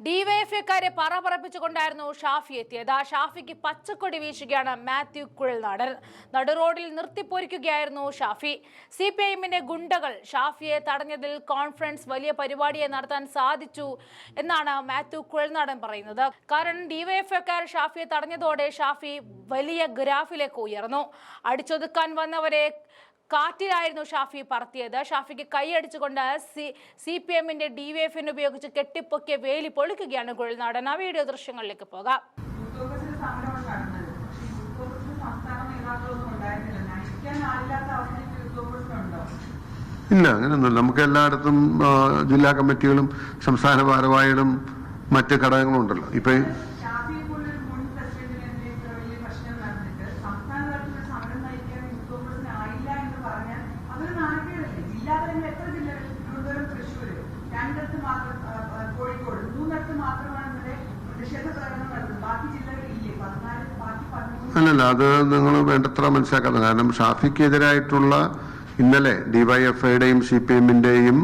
ഡിവൈഎഫ്ഐക്കാരെ പറപ്പിച്ചുകൊണ്ടായിരുന്നു ഷാഫി എത്തിയത്. ഷാഫിക്ക് പച്ചക്കൊടി വീശുകയാണ് മാത്യു കുഴൽനാടൻ. നടുറോഡിൽ നിർത്തിപ്പൊരിക്കുകയായിരുന്നു ഷാഫി. സിപിഐഎമ്മിന്റെ ഗുണ്ടകൾ ഷാഫിയെ തടഞ്ഞതിൽ കോൺഫറൻസ് വലിയ പരിപാടിയെ നടത്താൻ സാധിച്ചു എന്നാണ് മാത്യു കുഴൽനാടൻ പറയുന്നത്. കാരണം ഡിവൈഎഫ്ഐക്കാർ ഷാഫിയെ തടഞ്ഞതോടെ ഷാഫി വലിയ ഗ്രാഫിലേക്ക് ഉയർന്നു. അടിച്ചൊതുക്കാൻ വന്നവരെ കാറ്റിലായിരുന്നു ഷാഫി പറത്തിയത്. ഷാഫിക്ക് കൈയടിച്ചുകൊണ്ട് സിപിഎമ്മിന്റെ ഡിവൈഎഫിനെ ഉപയോഗിച്ച് കെട്ടിപ്പൊക്കിയ വേലി പൊളിക്കുകയാണ് കുഴൽനാടൻ. ആ വീഡിയോ ദൃശ്യങ്ങളിലേക്ക് പോകാം. ഇല്ല, അങ്ങനെയൊന്നുമില്ല. നമുക്ക് എല്ലായിടത്തും ജില്ലാ കമ്മിറ്റികളും സംസ്ഥാന ഭാരവാഹികളും മറ്റ് ഘടകങ്ങളും ഉണ്ടല്ലോ. ഇപ്പൊ അല്ലല്ല, അത് നിങ്ങൾ വേണ്ടത്ര മനസ്സിലാക്കാതെ. കാരണം ഷാഫിക്കെതിരായിട്ടുള്ള ഇന്നലെ ഡിവൈഎഫ്ഐയുടെയും സിപിഎമ്മിന്റെയും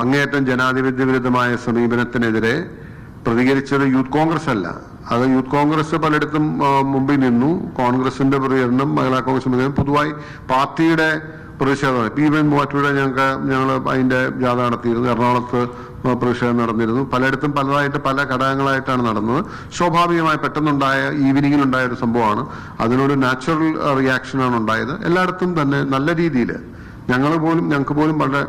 അങ്ങേയറ്റം ജനാധിപത്യ വിരുദ്ധമായ സമീപനത്തിനെതിരെ പ്രതികരിച്ചത് യൂത്ത് കോൺഗ്രസ് അല്ല. അത് യൂത്ത് കോൺഗ്രസ് പലയിടത്തും മുമ്പിൽ നിന്നു. കോൺഗ്രസിന്റെ പ്രതികരണം, മഹിളാ കോൺഗ്രസ് പൊതുവായി പാർട്ടിയുടെ പ്രതിഷേധമാണ്. ഈവൻ മൂവാറ്റുപുഴ ഞങ്ങൾ അതിന്റെ ജാഥ നടത്തിയിരുന്നു. എറണാകുളത്ത് പ്രതിഷേധം നടന്നിരുന്നു. പലയിടത്തും പലതായിട്ട് പല ഘടകങ്ങളായിട്ടാണ് നടന്നത്. സ്വാഭാവികമായി പെട്ടെന്നുണ്ടായ ഈവനിങ്ങിലുണ്ടായ ഒരു സംഭവമാണ്. അതിനൊരു നാച്ചുറൽ റിയാക്ഷനാണ് ഉണ്ടായത്. എല്ലായിടത്തും തന്നെ നല്ല രീതിയിൽ ഞങ്ങൾക്ക് പോലും വളരെ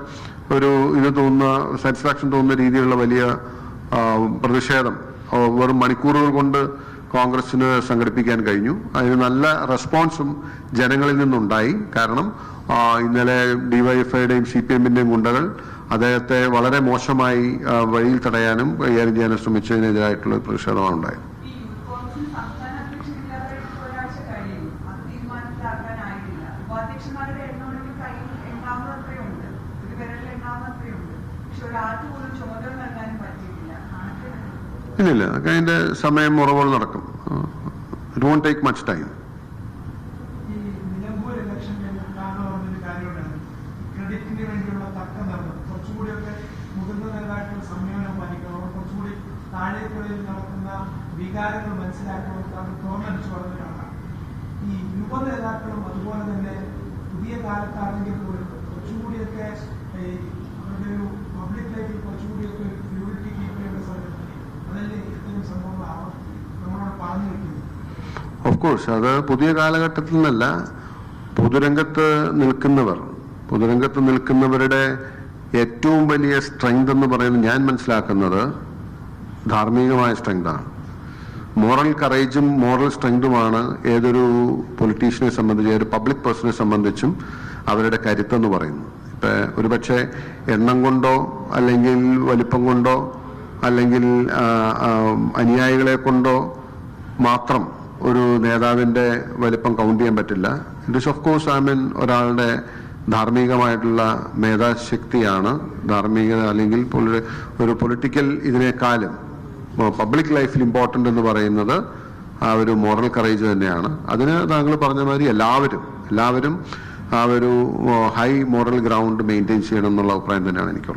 ഒരു ഇത് തോന്നുന്ന സാറ്റിസ്ഫാക്ഷൻ തോന്നുന്ന രീതിയിലുള്ള വലിയ പ്രതിഷേധം വെറും മണിക്കൂറുകൾ കൊണ്ട് കോൺഗ്രസിന് സംഘടിപ്പിക്കാൻ കഴിഞ്ഞു. അതിന് നല്ല റെസ്പോൺസും ജനങ്ങളിൽ നിന്നുണ്ടായി. കാരണം ഇന്നലെ ഡിവൈഎഫ്ഐയുടെയും സിപിഎമ്മിന്റെയും ഗുണ്ടകൾ അദ്ദേഹത്തെ വളരെ മോശമായി വഴിയിൽ തടയാനും കൈകാര്യം ചെയ്യാനും ശ്രമിച്ചതിനെതിരായിട്ടുള്ള പ്രതിഷേധമാണ് ഉണ്ടായത്. ഇല്ലില്ല, അതിന്റെ സമയം ഉറവുകൾ നടക്കും. It won't take much time. വികാരങ്ങൾ മനസ്സിലാക്കുന്നവർക്കാണ് തോന്നടിച്ചു പറഞ്ഞതാണ്. ഈ യുവ നേതാക്കളും അതുപോലെ തന്നെ പുതിയ കാലത്താണെങ്കിൽ പോലും കുറച്ചുകൂടിയൊക്കെ അവരുടെ ഒരു പബ്ലിക് ലൈഫിൽ കുറച്ചുകൂടിയൊക്കെ ഒരു പ്യൂരിറ്റി കീപ്പ് ചെയ്യേണ്ട സമയത്ത് അതല്ലേ ഇത്തരം സംഭവങ്ങൾ നമ്മളോട് പറഞ്ഞു വെക്കുന്നത്. ഓഫ് കോഴ്സ് അത് പുതിയ കാലഘട്ടത്തിൽ നിന്നല്ല. പൊതുരംഗത്ത് നിൽക്കുന്നവരുടെ ഏറ്റവും വലിയ സ്ട്രെങ്ത് എന്ന് പറയുന്നത് ഞാൻ മനസ്സിലാക്കുന്നത് ധാർമ്മികമായ സ്ട്രെങ്താണ്. മോറൽ കറേജും മോറൽ സ്ട്രെങ്തുമാണ് ഏതൊരു പൊളിറ്റീഷ്യനെ സംബന്ധിച്ച്, ഏതൊരു പബ്ലിക് പേഴ്സണെ സംബന്ധിച്ചും അവരുടെ കരുത്തെന്ന് പറയുന്നു. ഇപ്പൊ ഒരുപക്ഷെ എണ്ണം കൊണ്ടോ അല്ലെങ്കിൽ വലിപ്പം കൊണ്ടോ അല്ലെങ്കിൽ അനുയായികളെ കൊണ്ടോ മാത്രം ഒരു നേതാവിന്റെ വലിപ്പം കൗണ്ട് ചെയ്യാൻ പറ്റില്ല. ഇറ്റ് ഇസ് ഓഫ് കോഴ്സ് ഒരാളുടെ ധാർമ്മികമായിട്ടുള്ള മേധാശക്തിയാണ് ധാർമ്മികത. അല്ലെങ്കിൽ ഒരു പൊളിറ്റിക്കൽ ഇതിനേക്കാളും പബ്ലിക് ലൈഫിൽ ഇമ്പോർട്ടൻ്റ് എന്ന് പറയുന്നത് ആ ഒരു മോറൽ കറേജ് തന്നെയാണ്. അതിന് താങ്കൾ പറഞ്ഞ മാതിരി എല്ലാവരും ആ ഒരു ഹൈ മോറൽ ഗ്രൗണ്ട് മെയിൻറ്റെയിൻ ചെയ്യണം എന്നുള്ള അഭിപ്രായം തന്നെയാണ് എനിക്കുള്ളത്.